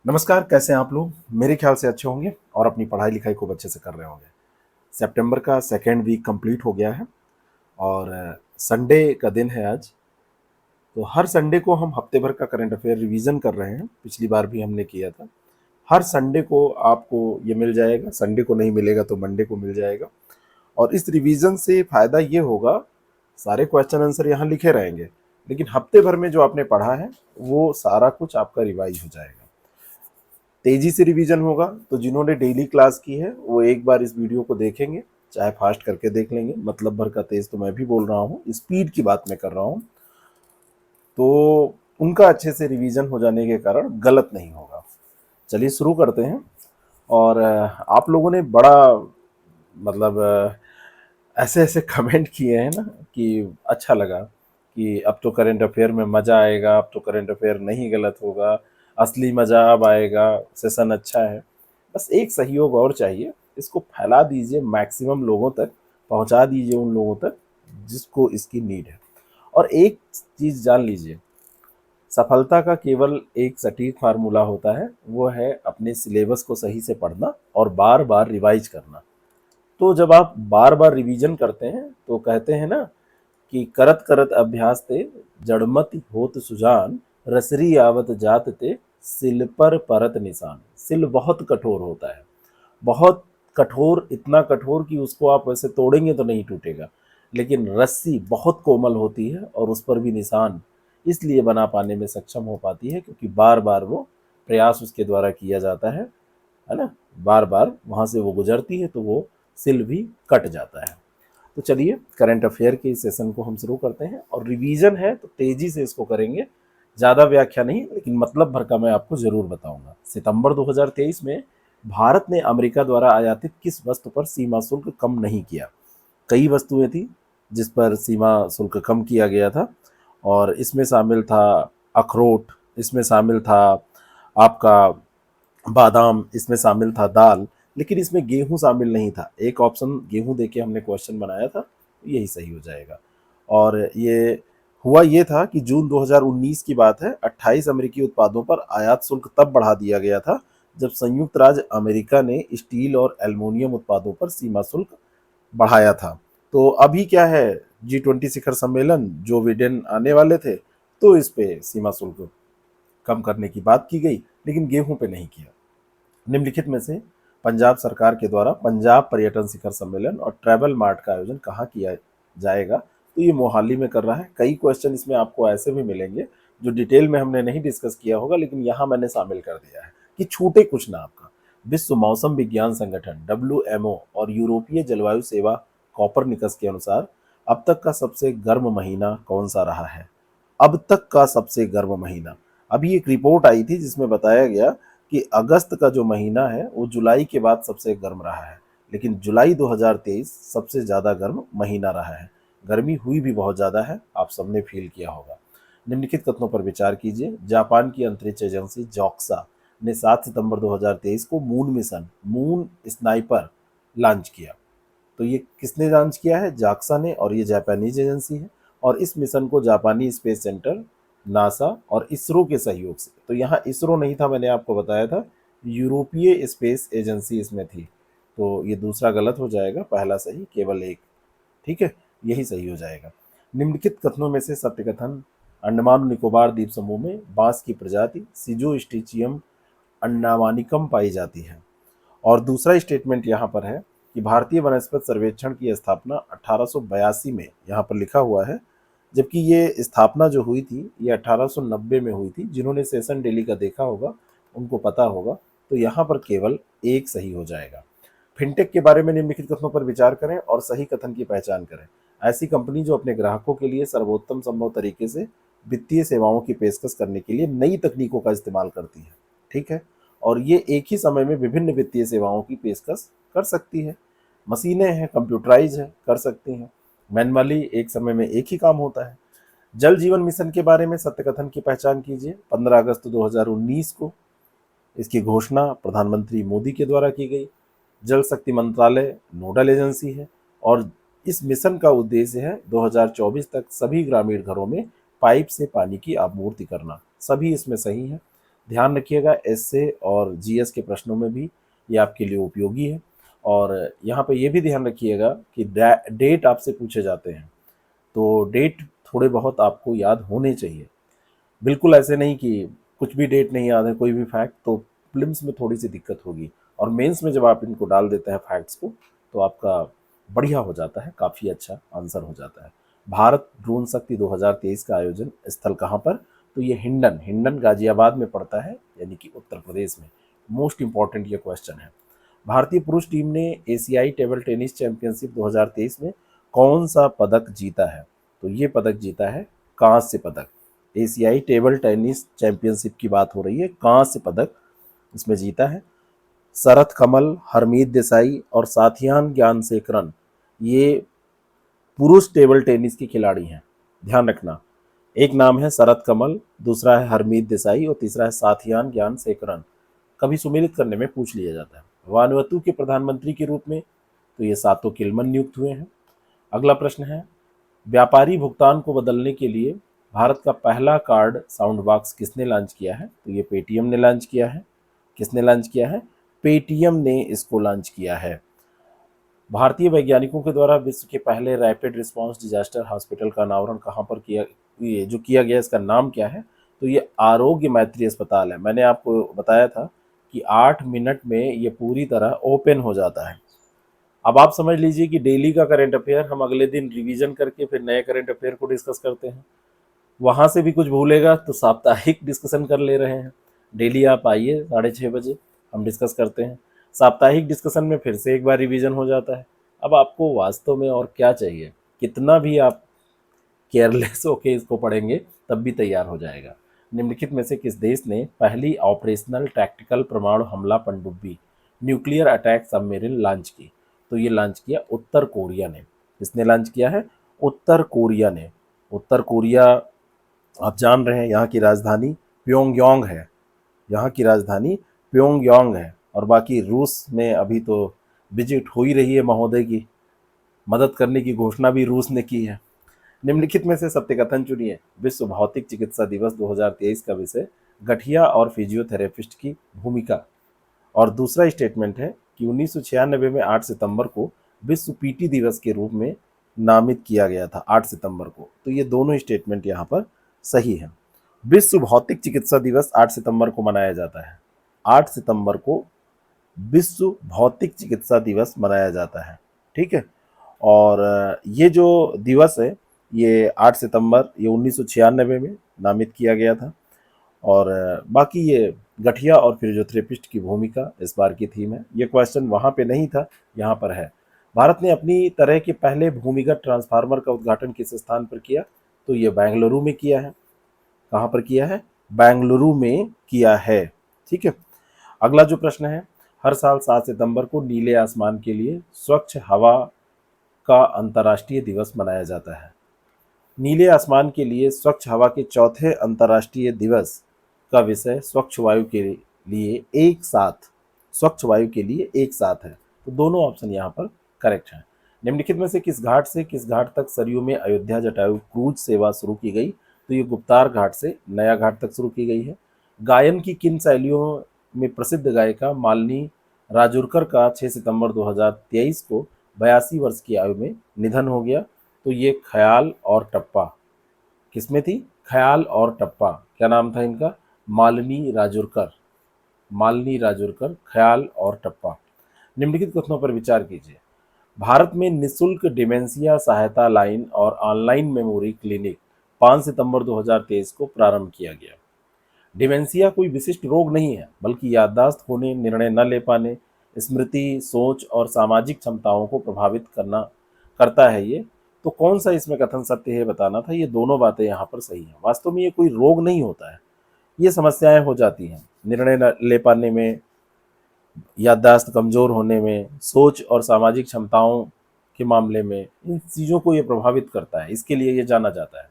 नमस्कार, कैसे हैं आप लोग? मेरे ख्याल से अच्छे होंगे और अपनी पढ़ाई लिखाई खूब अच्छे से कर रहे होंगे। सितंबर का सेकेंड वीक कंप्लीट हो गया है और संडे का दिन है आज। तो हर संडे को हम हफ्ते भर का करंट अफेयर रिवीजन कर रहे हैं। पिछली बार भी हमने किया था। हर संडे को आपको ये मिल जाएगा। संडे को नहीं मिलेगा तो मंडे को मिल जाएगा। और इस रिवीजन से फायदा ये होगा, सारे क्वेश्चन आंसर यहाँ लिखे रहेंगे, लेकिन हफ्ते भर में जो आपने पढ़ा है वो सारा कुछ आपका रिवाइज हो जाएगा। तेजी से रिवीजन होगा। तो जिन्होंने डेली क्लास की है वो एक बार इस वीडियो को देखेंगे, चाहे फास्ट करके देख लेंगे। मतलब भर का तेज तो मैं भी बोल रहा हूँ, स्पीड की बात मैं कर रहा हूँ। तो उनका अच्छे से रिवीजन हो जाने के कारण गलत नहीं होगा। चलिए शुरू करते हैं। और आप लोगों ने बड़ा मतलब ऐसे ऐसे कमेंट किए हैं ना कि अच्छा लगा कि अब तो करंट अफेयर में मज़ा आएगा, अब तो करंट अफेयर नहीं गलत होगा, असली मज़ा अब आएगा, सेशन अच्छा है। बस एक सहयोग और चाहिए। इसको फैला दीजिए, मैक्सिमम लोगों तक पहुंचा दीजिए, उन लोगों तक जिसको इसकी नीड है। और एक चीज़ जान लीजिए, सफलता का केवल एक सटीक फार्मूला होता है, वो है अपने सिलेबस को सही से पढ़ना और बार बार रिवाइज करना। तो जब आप बार बार रिवीजन करते हैं तो कहते हैं ना कि करत करत अभ्यास ते जड़मति होत सुजान, रसरी आवत जात ते सिल पर परत निशान। सिल बहुत कठोर होता है, बहुत कठोर, इतना कठोर कि उसको आप वैसे तोड़ेंगे तो नहीं टूटेगा। लेकिन रस्सी बहुत कोमल होती है और उस पर भी निशान इसलिए बना पाने में सक्षम हो पाती है क्योंकि बार बार वो प्रयास उसके द्वारा किया जाता है ना। बार बार वहाँ से वो गुजरती है तो वो सिल भी कट जाता है। तो चलिए करंट अफेयर के इस सेशन को हम शुरू करते हैं। और रिवीजन है तो तेजी से इसको करेंगे, ज़्यादा व्याख्या नहीं, लेकिन मतलब भर का मैं आपको ज़रूर बताऊंगा। सितंबर 2023 में भारत ने अमेरिका द्वारा आयातित किस वस्तु पर सीमा शुल्क कम नहीं किया? कई वस्तुएं थी जिस पर सीमा शुल्क कम किया गया था, और इसमें शामिल था अखरोट, इसमें शामिल था आपका बादाम, इसमें शामिल था दाल, लेकिन इसमें गेहूं शामिल नहीं था। एक ऑप्शन गेहूं देके हमने क्वेश्चन बनाया था, यही सही हो जाएगा। और ये हुआ ये था कि जून 2019 की बात है, 28 अमेरिकी उत्पादों पर आयात शुल्क तब बढ़ा दिया गया था जब संयुक्त राज्य अमेरिका ने स्टील और एल्युमिनियम उत्पादों पर सीमा शुल्क बढ़ाया था। तो अभी क्या है, G20 शिखर सम्मेलन जो विडेन आने वाले थे, तो इस पे सीमा शुल्क कम करने की बात की गई, लेकिन गेहूं पे नहीं किया। निम्नलिखित में से पंजाब सरकार के द्वारा पंजाब पर्यटन शिखर सम्मेलन और ट्रैवल मार्ट का आयोजन कहाँ किया जाएगा? तो ये मोहाली में कर रहा है। कई क्वेश्चन इसमें आपको ऐसे भी मिलेंगे जो डिटेल में हमने नहीं डिस्कस किया होगा, लेकिन यहाँ मैंने शामिल कर दिया है कि छूटे कुछ ना आपका। विश्व मौसम विज्ञान संगठन WMO और यूरोपीय जलवायु सेवा कॉपरनिकस के अनुसार अब तक का सबसे गर्म महीना कौन सा रहा है? अब तक का सबसे गर्म महीना। अभी एक रिपोर्ट आई थी जिसमें बताया गया कि अगस्त का जो महीना है वो जुलाई के बाद सबसे गर्म रहा है, लेकिन जुलाई 2023 सबसे ज़्यादा गर्म महीना रहा है। गर्मी हुई भी बहुत ज़्यादा है, आप सबने फील किया होगा। निम्नलिखित कथनों पर विचार कीजिए। जापान की अंतरिक्ष एजेंसी जॉक्सा ने 7 सितंबर 2023 को moon mission moon sniper launch किया। तो ये किसने लॉन्च किया है? जाक्सा ने, और ये जापानीज एजेंसी है। और इस मिशन को जापानी स्पेस सेंटर, नासा और इसरो के सहयोग से, तो यहाँ इसरो नहीं था, मैंने आपको बताया था, यूरोपीय स्पेस एजेंसी इसमें थी। तो ये दूसरा गलत हो जाएगा, पहला सही, केवल एक। ठीक है, यही सही हो जाएगा। निम्नलिखित कथनों में से सत्य कथन। अंडमान निकोबार द्वीप समूह में बांस की प्रजाति सिजोस्टिचियम अंडामानिकम पाई जाती है। और दूसरा स्टेटमेंट यहाँ पर है कि भारतीय वनस्पति सर्वेक्षण की स्थापना 1882 में यहाँ पर लिखा हुआ है, जबकि ये स्थापना जो हुई थी ये 1890 में हुई थी। जिन्होंने सेशन डेली का देखा होगा उनको पता होगा। तो यहाँ पर केवल एक सही हो जाएगा। फिनटेक के बारे में निम्नलिखित कथनों पर विचार करें और सही कथन की पहचान करें। ऐसी कंपनी जो अपने ग्राहकों के लिए सर्वोत्तम संभव तरीके से वित्तीय सेवाओं की पेशकश करने के लिए नई तकनीकों का इस्तेमाल करती है। ठीक है, और ये एक ही समय में विभिन्न वित्तीय सेवाओं की पेशकश कर सकती है। मशीनें हैं, कंप्यूटराइज है, कर सकती हैं। मैनुअली एक समय में एक ही काम होता है। जल जीवन मिशन के बारे में सत्य कथन की पहचान कीजिए। 15 अगस्त 2019 को इसकी घोषणा प्रधानमंत्री मोदी के द्वारा की गई। जल शक्ति मंत्रालय नोडल एजेंसी है और इस मिशन का उद्देश्य है 2024 तक सभी ग्रामीण घरों में पाइप से पानी की आपूर्ति करना। सभी इसमें सही है। ध्यान रखिएगा, एसए और जीएस के प्रश्नों में भी ये आपके लिए उपयोगी है। और यहाँ पे ये भी ध्यान रखिएगा कि डेट आपसे पूछे जाते हैं, तो डेट थोड़े बहुत आपको याद होने चाहिए। बिल्कुल ऐसे नहीं कि कुछ भी डेट नहीं याद है, कोई भी फैक्ट, तो प्रीलिम्स में थोड़ी सी दिक्कत होगी। और मेंस में जब आप इनको डाल देते हैं फैक्ट्स को, तो आपका बढ़िया हो जाता है, काफ़ी अच्छा आंसर हो जाता है। भारत ड्रोन शक्ति 2023 का आयोजन स्थल कहाँ पर? तो ये हिंडन हिंडन गाजियाबाद में पड़ता है, यानी कि उत्तर प्रदेश में। मोस्ट इंपॉर्टेंट ये क्वेश्चन है। भारतीय पुरुष टीम ने एशियाई टेबल टेनिस चैंपियनशिप 2023 में कौन सा पदक जीता है? तो ये पदक जीता है कांस्य पदक। एशियाई टेबल टेनिस चैंपियनशिप की बात हो रही है, कांस्य पदक इसमें जीता है शरथ कमल, हरमीत देसाई और साथियान ज्ञानशेखरन। ये पुरुष टेबल टेनिस के खिलाड़ी हैं, ध्यान रखना। एक नाम है शरथ कमल, दूसरा है हरमीत देसाई और तीसरा है साथियान ज्ञानशेखरन। कभी सुमेलित करने में पूछ लिया जाता है। वानुअतु के प्रधानमंत्री के रूप में तो ये सातो किलमन नियुक्त हुए हैं। अगला प्रश्न है, व्यापारी भुगतान को बदलने के लिए भारत का पहला कार्ड साउंड बॉक्स किसने लॉन्च किया है? तो ये पेटीएम ने लॉन्च किया है। किसने लॉन्च किया है? पेटीएम ने इसको लॉन्च किया है। भारतीय वैज्ञानिकों के द्वारा विश्व के पहले रैपिड रिस्पांस डिजास्टर हॉस्पिटल का अनावरण कहाँ पर किया, ये जो किया गया इसका नाम क्या है? तो ये आरोग्य मैत्री अस्पताल है। मैंने आपको बताया था कि 8 मिनट में ये पूरी तरह ओपन हो जाता है। अब आप समझ लीजिए कि डेली का करंट अफेयर हम अगले दिन रिवीजन करके फिर नए करंट अफेयर को डिस्कस करते हैं। वहाँ से भी कुछ भूलेगा तो साप्ताहिक डिस्कशन कर ले रहे हैं। डेली आप आइए 6:30 बजे, हम डिस्कस करते हैं। साप्ताहिक डिस्कशन में फिर से एक बार रिवीजन हो जाता है। अब आपको वास्तव में और क्या चाहिए? कितना भी आप केयरलेस होके इसको पढ़ेंगे तब भी तैयार हो जाएगा। निम्नलिखित में से किस देश ने पहली ऑपरेशनल टैक्टिकल परमाणु हमला पनडुब्बी न्यूक्लियर अटैक सबमरीन लॉन्च की? तो ये लॉन्च किया उत्तर कोरिया ने। किसने लॉन्च किया है? उत्तर कोरिया ने। उत्तर कोरिया आप जान रहे हैं यहाँ की राजधानी प्योंगयांग है। यहाँ की राजधानी प्योंगयांग है। और बाकी रूस में अभी तो विजिट हो ही रही है महोदय की, मदद करने की घोषणा भी रूस ने की है। निम्नलिखित में से सत्य कथन चुनिए। विश्व भौतिक चिकित्सा दिवस 2023 का विषय गठिया और फिजियोथेरेपिस्ट की भूमिका। और दूसरा स्टेटमेंट है कि 1996 में 8 सितंबर को विश्व पीटी दिवस के रूप में नामित किया गया था, 8 सितंबर को। तो ये दोनों स्टेटमेंट यहाँ पर सही है। विश्व भौतिक चिकित्सा दिवस 8 सितंबर को मनाया जाता है। 8 सितंबर को विश्व भौतिक चिकित्सा दिवस मनाया जाता है, ठीक है। और ये जो दिवस है ये 8 सितंबर ये 1996 में नामित किया गया था। और बाकी ये गठिया और फिजियोथेरेपिस्ट की भूमिका इस बार की थीम है। ये क्वेश्चन वहाँ पे नहीं था, यहाँ पर है। भारत ने अपनी तरह के पहले भूमिगत ट्रांसफार्मर का उद्घाटन किस स्थान पर किया? तो ये बेंगलुरु में किया है। कहाँ पर किया है? बेंगलुरु में किया है, ठीक है। अगला जो प्रश्न है, हर साल 7 सितंबर को नीले आसमान के लिए स्वच्छ हवा का अंतर्राष्ट्रीय दिवस मनाया जाता है। नीले आसमान के लिए स्वच्छ हवा के चौथे अंतर्राष्ट्रीय दिवस का विषय स्वच्छ वायु के लिए एक साथ, स्वच्छ वायु के लिए एक साथ है। तो दोनों ऑप्शन यहाँ पर करेक्ट हैं। निम्नलिखित में से किस घाट तक सरयू में अयोध्या जटायु क्रूज सेवा शुरू की गई? तो ये गुप्तार घाट से नया घाट तक शुरू की गई है। गायन की किन शैलियों में प्रसिद्ध गायिका मालिनी राजुरकर का 6 सितंबर 2023 को 82 वर्ष की आयु में निधन हो गया? तो ये ख्याल और टप्पा। किसमें थी? ख्याल और टप्पा। क्या नाम था इनका? मालिनी राजुरकर। मालिनी राजुरकर, ख्याल और टप्पा। निम्नलिखित कथनों पर विचार कीजिए। भारत में निःशुल्क डिमेंशिया सहायता लाइन और ऑनलाइन मेमोरी क्लिनिक 5 सितंबर 2023 को प्रारंभ किया गया। डिमेंशिया कोई विशिष्ट रोग नहीं है, बल्कि याददाश्त खोने, निर्णय न ले पाने, स्मृति, सोच और सामाजिक क्षमताओं को प्रभावित करता है ये। तो कौन सा इसमें कथन सत्य है बताना था। ये दोनों बातें यहाँ पर सही हैं। वास्तव में ये कोई रोग नहीं होता है, ये समस्याएं हो जाती हैं निर्णय न ले पाने में, याददाश्त कमज़ोर होने में, सोच और सामाजिक क्षमताओं के मामले में। इन चीज़ों को ये प्रभावित करता है, इसके लिए ये जाना जाता है।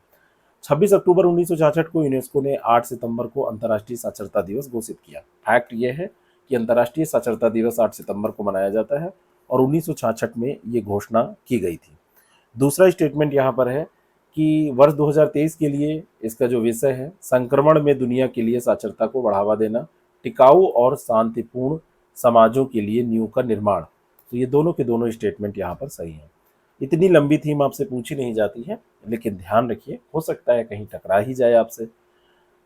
26 अक्टूबर 1966 को यूनेस्को ने 8 सितंबर को अंतर्राष्ट्रीय साक्षरता दिवस घोषित किया। फैक्ट ये है कि अंतर्राष्ट्रीय साक्षरता दिवस 8 सितंबर को मनाया जाता है और 1966 में ये घोषणा की गई थी। दूसरा स्टेटमेंट यहाँ पर है कि वर्ष 2023 के लिए इसका जो विषय है, संक्रमण में दुनिया के लिए साक्षरता को बढ़ावा देना, टिकाऊ और शांतिपूर्ण समाजों के लिए नींव का निर्माण। तो ये दोनों के दोनों स्टेटमेंट यहाँ पर सही हैं। इतनी लंबी थीम आपसे पूछी नहीं जाती है, लेकिन ध्यान रखिए, हो सकता है कहीं टकरा ही जाए आपसे।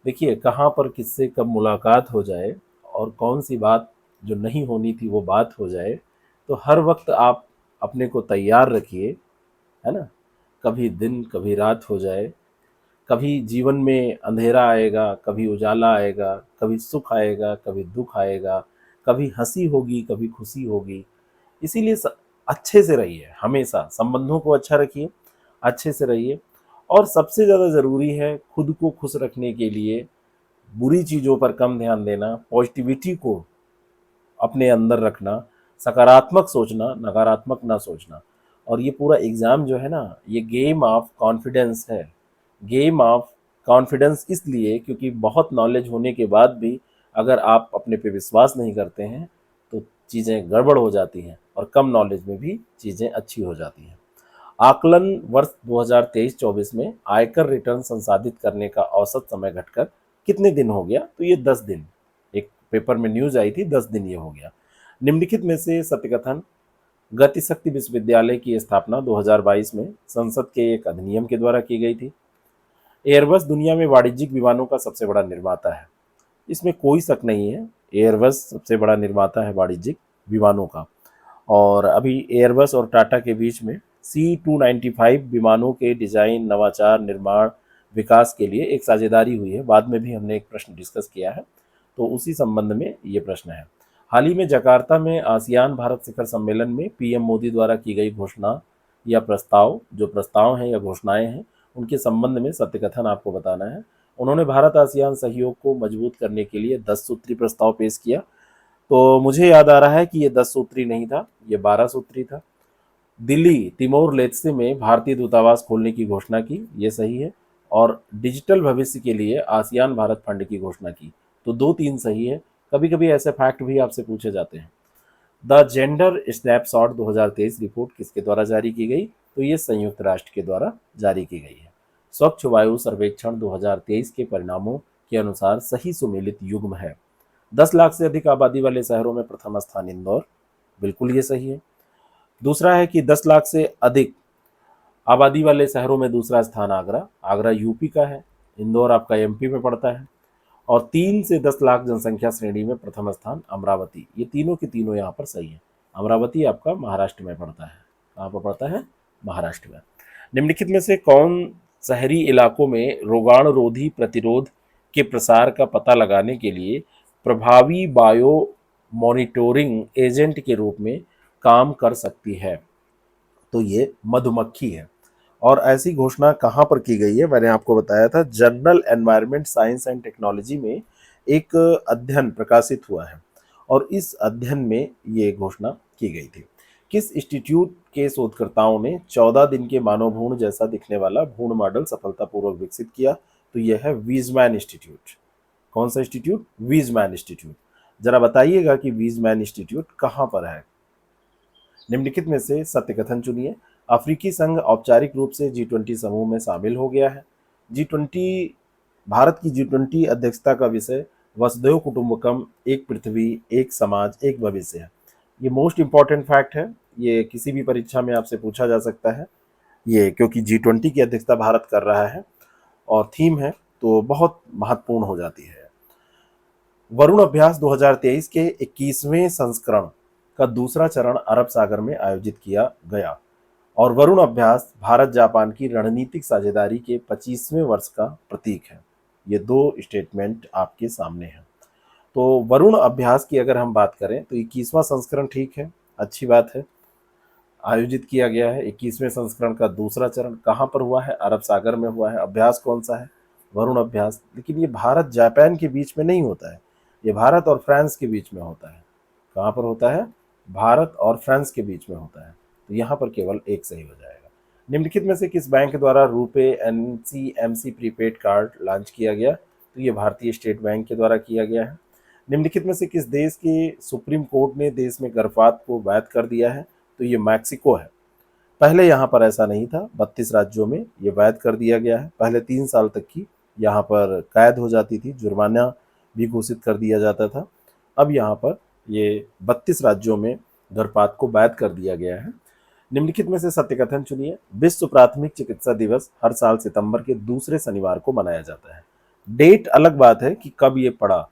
देखिए कहाँ पर किससे कब मुलाकात हो जाए और कौन सी बात जो नहीं होनी थी वो बात हो जाए, तो हर वक्त आप अपने को तैयार रखिए, है ना। कभी दिन कभी रात हो जाए, कभी जीवन में अंधेरा आएगा, कभी उजाला आएगा, कभी सुख आएगा, कभी दुख आएगा, कभी हंसी होगी, कभी खुशी होगी। इसीलिए अच्छे से रहिए, हमेशा संबंधों को अच्छा रखिए, अच्छे से रहिए। और सबसे ज़्यादा ज़रूरी है खुद को खुश रखने के लिए बुरी चीज़ों पर कम ध्यान देना, पॉजिटिविटी को अपने अंदर रखना, सकारात्मक सोचना, नकारात्मक ना सोचना। और ये पूरा एग्ज़ाम जो है ना, ये गेम ऑफ कॉन्फिडेंस है। गेम ऑफ कॉन्फिडेंस इसलिए क्योंकि बहुत नॉलेज होने के बाद भी अगर आप अपने पे विश्वास नहीं करते हैं तो चीज़ें गड़बड़ हो जाती हैं, और कम नॉलेज में भी चीज़ें अच्छी हो जाती हैं। आकलन वर्ष 2023-24 में आयकर रिटर्न संसाधित करने का औसत समय घटकर कितने दिन हो गया? तो ये 10 दिन। एक पेपर में न्यूज़ आई थी, 10 दिन ये हो गया। निम्नलिखित में से सत्यकथन गतिशक्ति विश्वविद्यालय की स्थापना 2022 में संसद के एक अधिनियम के द्वारा की गई थी। एयरबस दुनिया में वाणिज्यिक विमानों का सबसे बड़ा निर्माता है, इसमें कोई शक नहीं है। एयरबस सबसे बड़ा निर्माता है वाणिज्यिक विमानों का। और अभी एयरबस और टाटा के बीच में C295 विमानों के डिज़ाइन, नवाचार, निर्माण, विकास के लिए एक साझेदारी हुई है। बाद में भी हमने एक प्रश्न डिस्कस किया है, तो उसी संबंध में ये प्रश्न है। हाल ही में जकार्ता में आसियान भारत शिखर सम्मेलन में पीएम मोदी द्वारा की गई घोषणा या प्रस्ताव, जो प्रस्ताव हैं या घोषणाएं हैं, उनके संबंध में सत्यकथन आपको बताना है। उन्होंने भारत आसियान सहयोग को मजबूत करने के लिए 10 सूत्री प्रस्ताव पेश किया। तो मुझे याद आ रहा है कि ये 10 सूत्री नहीं था, ये 12 सूत्री था। दिल्ली तिमोर लेत्से में भारतीय दूतावास खोलने की घोषणा की, ये सही है। और डिजिटल भविष्य के लिए आसियान भारत फंड की घोषणा की, तो 2-3 सही है। कभी कभी ऐसे फैक्ट भी आपसे पूछे जाते हैं। द जेंडर स्नैपशॉट 2023 रिपोर्ट किसके द्वारा जारी की गई? तो ये संयुक्त राष्ट्र के द्वारा जारी की गई है। स्वच्छ वायु सर्वेक्षण 2023 के परिणामों के अनुसार सही सुमेलित युग्म है। 10 लाख से अधिक आबादी वाले शहरों में प्रथम स्थान इंदौर, बिल्कुल ये सही है। दूसरा है कि 10 लाख से अधिक आबादी वाले शहरों में दूसरा स्थान आगरा, आगरा यूपी का है, इंदौर आपका एमपी में पड़ता है। और 3 से 10 लाख जनसंख्या श्रेणी में प्रथम स्थान अमरावती, ये तीनों के तीनों यहाँ पर सही है। अमरावती आपका महाराष्ट्र में पड़ता है। कहाँ पर पड़ता है? महाराष्ट्र में। निम्नलिखित में से कौन शहरी इलाकों में रोगाणुरोधी प्रतिरोध के प्रसार का पता लगाने के लिए प्रभावी बायो मॉनिटरिंग एजेंट के रूप में काम कर सकती है? तो ये मधुमक्खी है। और ऐसी घोषणा कहाँ पर की गई है? मैंने आपको बताया था, journal environment science and technology में एक अध्ययन प्रकाशित हुआ है, और इस अध्ययन में ये घोषणा की गई थी। किस इंस्टीट्यूट के शोधकर्ताओं ने 14 दिन के मानव भ्रूण जैसा दिखने वाला भ्रूण मॉडल सफलतापूर्वक विकसित किया? तो यह है वीजमैन इंस्टीट्यूट। कौन सा इंस्टीट्यूट? Weissman institute. जरा बताइएगा कि वीजमैन इंस्टीट्यूट कहाँ पर है। निम्नलिखित में से सत्य कथन चुनिए। अफ्रीकी संघ औपचारिक रूप से G20 समूह में शामिल हो गया है। G20 भारत की G20 अध्यक्षता का विषय वसुधैव कुटुंबकम, एक पृथ्वी, एक समाज, एक भविष्य है। ये मोस्ट इंपॉर्टेंट फैक्ट है, ये किसी भी परीक्षा में आपसे पूछा जा सकता है। ये क्योंकि G20 की अध्यक्षता भारत कर रहा है और थीम है, तो बहुत महत्वपूर्ण हो जाती है। वरुण अभ्यास 2023 के 21वें संस्करण का दूसरा चरण अरब सागर में आयोजित किया गया, और वरुण अभ्यास भारत जापान की रणनीतिक साझेदारी के 25वें वर्ष का प्रतीक है। ये 2 स्टेटमेंट आपके सामने हैं। तो वरुण अभ्यास की अगर हम बात करें तो 21वां संस्करण ठीक है, अच्छी बात है, आयोजित किया गया है। 21वें संस्करण का दूसरा चरण कहाँ पर हुआ है? अरब सागर में हुआ है। अभ्यास कौन सा है? वरुण अभ्यास। लेकिन ये भारत जापान के बीच में नहीं होता है, ये भारत और फ्रांस के बीच में होता है। कहाँ पर होता है? भारत और फ्रांस के बीच में होता है। तो यहाँ पर केवल एक सही हो जाएगा। निम्नलिखित में से किस बैंक द्वारा RuPay NCMC prepaid card launch किया गया? तो ये भारतीय स्टेट बैंक के द्वारा किया गया है। निम्नलिखित में से किस देश के सुप्रीम कोर्ट ने देश में गर्भपात को वैध कर दिया है? तो ये मैक्सिको है। पहले यहाँ पर ऐसा नहीं था, 32 राज्यों में ये वैध कर दिया गया है। पहले 3 साल तक की यहाँ पर कैद हो जाती थी, जुर्माना भी घोषित कर दिया जाता था। अब यहाँ पर ये 32 राज्यों में गर्भपात को वैध कर दिया गया है। निम्नलिखित में से सत्य कथन चुनिए। विश्व प्राथमिक चिकित्सा दिवस हर साल सितंबर के दूसरे शनिवार को मनाया जाता है। डेट अलग बात है कि कब ये पड़ा,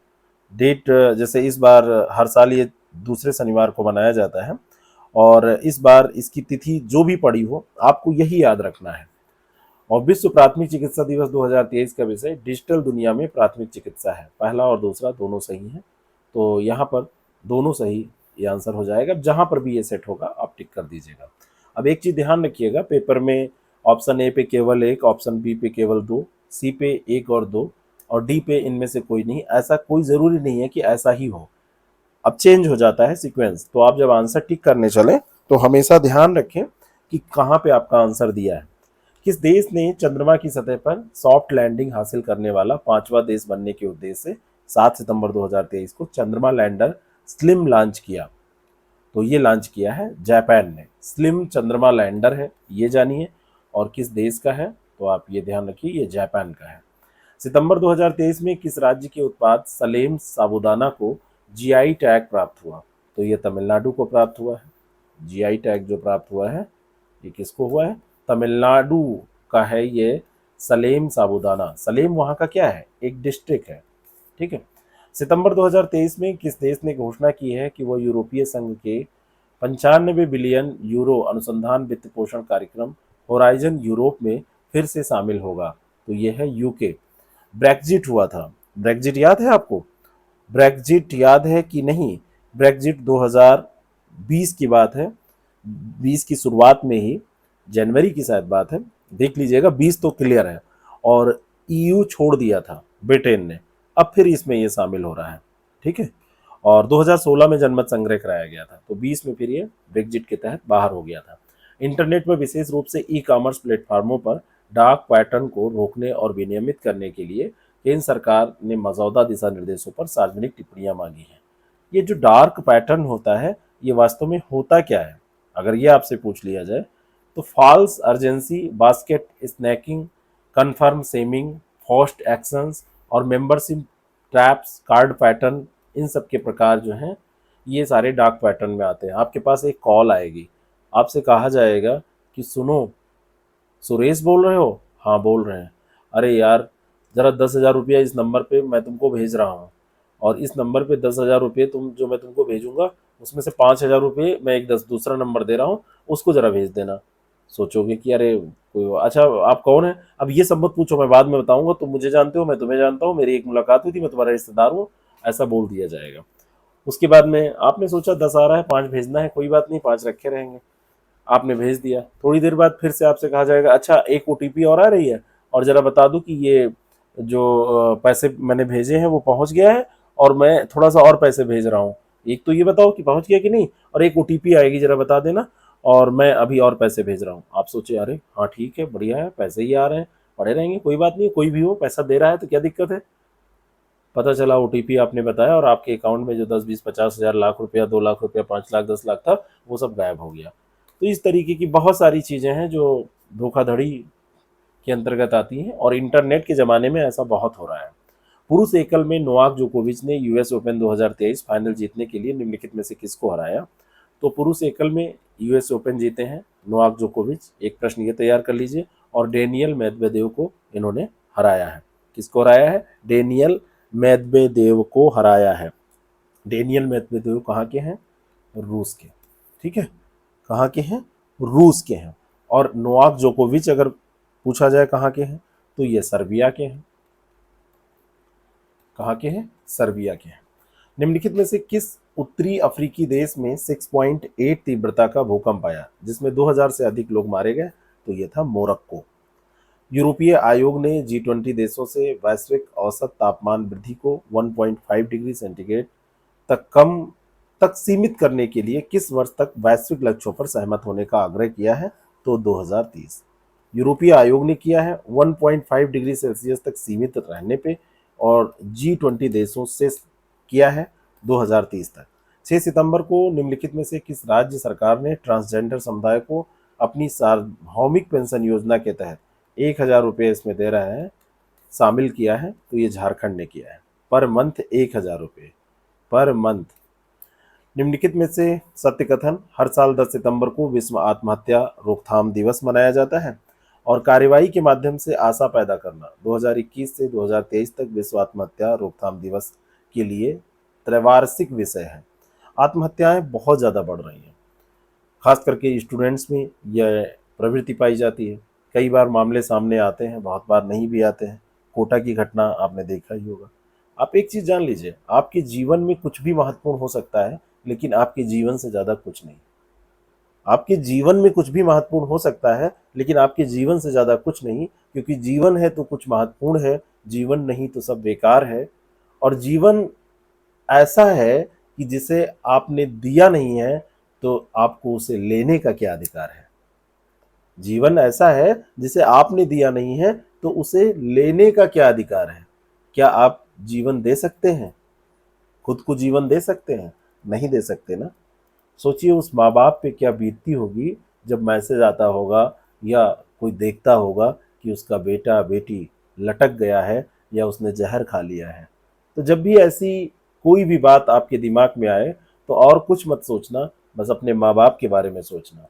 डेट जैसे इस बार हर साल ये दूसरे शनिवार को मनाया जाता है, और इस बार इसकी तिथि जो भी पड़ी हो आपको यही याद रखना है। और विश्व प्राथमिक चिकित्सा दिवस 2023 का विषय डिजिटल दुनिया में प्राथमिक चिकित्सा है। पहला और दूसरा दोनों सही है, तो यहाँ पर दोनों सही ये आंसर हो जाएगा। जहाँ पर भी ये सेट होगा आप टिक कर दीजिएगा। अब एक चीज़ ध्यान रखिएगा, पेपर में ऑप्शन ए पे केवल 1, ऑप्शन बी पे केवल 2, सी पे 1 और 2, और डी पे इनमें से कोई नहीं। ऐसा कोई ज़रूरी नहीं है कि ऐसा ही हो, अब चेंज हो जाता है सीक्वेंस। तो आप जब आंसर टिक करने चले तो हमेशा ध्यान रखें कि कहाँ पे आपका आंसर दिया है। किस देश ने चंद्रमा की सतह पर सॉफ्ट लैंडिंग हासिल करने वाला 5वां देश बनने के उद्देश्य से 7 सितंबर 2023 को चंद्रमा लैंडर स्लिम लॉन्च किया? तो ये लॉन्च किया है जापान ने। स्लिम चंद्रमा लैंडर है, ये जानिए। और किस देश का है, तो आप ये ध्यान रखिए, ये जापान का है। सितंबर 2023 में किस राज्य के उत्पाद सलेम साबूदाना को जीआई टैग प्राप्त हुआ? तो ये तमिलनाडु को प्राप्त हुआ है। जीआई टैग जो प्राप्त हुआ है ये किसको हुआ है? तमिलनाडु का है ये सलेम साबूदाना। सलेम वहाँ का क्या है? एक डिस्ट्रिक्ट है, ठीक है। सितंबर 2023 में किस देश ने घोषणा की है कि वह यूरोपीय संघ के 95 बिलियन यूरो अनुसंधान वित्त पोषण कार्यक्रम होराइजन यूरोप में फिर से शामिल होगा? तो ये है यूके। ब्रेक्जिट हुआ था, ब्रेक्जिट याद है आपको? ब्रेक्जिट याद है कि नहीं? ब्रेक्जिट 2020 की बात है, 20 की शुरुआत में ही, जनवरी की शायद बात है, देख लीजिएगा। 20 तो क्लियर है, और ईयू छोड़ दिया था ब्रिटेन ने, अब फिर इसमें ये शामिल हो रहा है, ठीक है। और 2016 में जनमत संग्रह कराया गया था, तो 20 में फिर ये ब्रेक्जिट के तहत बाहर हो गया था। इंटरनेट पर विशेष रूप से ई कॉमर्स प्लेटफार्मों पर डार्क पैटर्न को रोकने और विनियमित करने के लिए केंद्र सरकार ने मौजूदा दिशा निर्देशों पर सार्वजनिक टिप्पणियां मांगी हैं। ये जो डार्क पैटर्न होता है ये वास्तव में होता क्या है, अगर ये आपसे पूछ लिया जाए तो false urgency, basket sneaking, confirm shaming, forced actions और मेंबरशिप ट्रैप्स, कार्ड पैटर्न, इन सब के प्रकार जो हैं ये सारे डार्क पैटर्न में आते हैं। आपके पास एक कॉल आएगी, आपसे कहा जाएगा कि सुनो, सुरेश बोल रहे हो? हाँ बोल रहे हैं। अरे यार ज़रा 10,000 रुपया इस नंबर पे मैं तुमको भेज रहा हूँ, और इस नंबर पे 10,000 रुपये जो मैं तुमको भेजूंगा उसमें से 5,000 रुपये मैं एक दूसरा नंबर दे रहा हूँ, उसको ज़रा भेज देना। सोचोगे कि अरे कोई, अच्छा आप कौन है? अब ये सब मत पूछो, मैं बाद में बताऊंगा, तुम मुझे जानते हो, मैं तुम्हें जानता हूँ, मेरी एक मुलाकात हुई थी, मैं तुम्हारा रिश्तेदार हूँ, ऐसा बोल दिया जाएगा। उसके बाद में आपने सोचा 10 आ रहा है, 5 भेजना है, कोई बात नहीं, 5 रखे रहेंगे, आपने भेज दिया। थोड़ी देर बाद फिर से आपसे कहा जाएगा अच्छा एक ओटीपी और आ रही है, और ज़रा बता दूं कि ये जो पैसे मैंने भेजे हैं वो पहुंच गया है, और मैं थोड़ा सा और पैसे भेज रहा हूँ, एक तो ये बताओ कि पहुंच गया कि नहीं, और एक ओटीपी आएगी ज़रा बता देना, और मैं अभी और पैसे भेज रहा हूँ। आप सोचे अरे हाँ ठीक है, बढ़िया है, पैसे ही आ रहे हैं, पड़े रहेंगे, कोई बात नहीं, कोई भी हो पैसा दे रहा है तो क्या दिक्कत है। पता चला ओटीपी आपने बताया और आपके अकाउंट में जो 10, 20, 50 हज़ार, लाख रुपया, 2 लाख रुपया, 5 लाख, 10 लाख था, वो सब गायब हो गया। तो इस तरीके की बहुत सारी चीज़ें हैं जो धोखाधड़ी के अंतर्गत आती हैं, और इंटरनेट के ज़माने में ऐसा बहुत हो रहा है। पुरुष एकल में नोवाक जोकोविच ने यूएस ओपन 2023 फाइनल जीतने के लिए निम्नलिखित में से किसको हराया? तो पुरुष एकल में यूएस ओपन जीते हैं नोवाक जोकोविच, एक प्रश्न ये तैयार कर लीजिए, और डेनियल मेदवेदेव को इन्होंने हराया है। किसको हराया है? डेनियल मेदवेदेव को हराया है। डेनियल मेदवेदेव कहाँ के हैं? रूस के, ठीक है, कहाँ के हैं? रूस के हैं। और नोवाक जोकोविच अगर पूछा जाए कहाँ के हैं, तो ये सर्बिया के हैं। कहाँ के हैं? सर्बिया के हैं। निम्नलिखित में से किस उत्तरी अफ्रीकी देश में 6.8 तीव्रता का भूकंप आया जिसमें 2000 से अधिक लोग मारे गए? तो ये था मोरक्को। यूरोपीय आयोग ने G20 देशों से वैश्विक औसत तापमान वृद्धि को 1.5 डिग्री सेंटीग्रेड तक सीमित करने के लिए किस वर्ष तक वैश्विक लक्ष्यों पर सहमत होने का आग्रह किया है? तो 2030। यूरोपीय आयोग ने किया है 1.5 डिग्री सेल्सियस तक सीमित रहने पे, और G20 देशों से किया है 2030 तक। 6 सितंबर को निम्नलिखित में से किस राज्य सरकार ने ट्रांसजेंडर समुदाय को अपनी सार्वभौमिक पेंशन योजना के तहत 1,000 रुपये इसमें दे रहा है, शामिल किया है, तो ये झारखंड ने किया है। पर मंथ 1,000 रुपये पर मंथ। निम्नलिखित में से सत्य कथन। हर साल 10 सितंबर को विश्व आत्महत्या रोकथाम दिवस मनाया जाता है और कार्यवाही के माध्यम से आशा पैदा करना 2021 से 2023 तक विश्व आत्महत्या रोकथाम दिवस के लिए त्रैवार्षिक विषय है। आत्महत्याएं बहुत ज़्यादा बढ़ रही हैं, खास करके स्टूडेंट्स में यह प्रवृत्ति पाई जाती है। कई बार मामले सामने आते हैं, बहुत बार नहीं भी आते हैं। कोटा की घटना आपने देखा ही होगा। आप एक चीज़ जान लीजिए, आपके जीवन में कुछ भी महत्वपूर्ण हो सकता है, लेकिन आपके जीवन से ज़्यादा कुछ नहीं। आपके जीवन में कुछ भी महत्वपूर्ण हो सकता है, लेकिन आपके जीवन से ज़्यादा कुछ नहीं, क्योंकि जीवन है तो कुछ महत्वपूर्ण है, जीवन नहीं तो सब बेकार है। और जीवन ऐसा है कि जिसे आपने दिया नहीं है तो आपको उसे लेने का क्या अधिकार है। जीवन ऐसा है जिसे आपने दिया नहीं है तो उसे लेने का क्या अधिकार है। क्या आप जीवन दे सकते हैं? खुद को जीवन दे सकते हैं? नहीं दे सकते ना। सोचिए उस माँ बाप पे क्या बीतती होगी जब मैसेज आता होगा या कोई देखता होगा कि उसका बेटा बेटी लटक गया है या उसने जहर खा लिया है। तो जब भी ऐसी कोई भी बात आपके दिमाग में आए तो और कुछ मत सोचना, बस अपने माँ बाप के बारे में सोचना।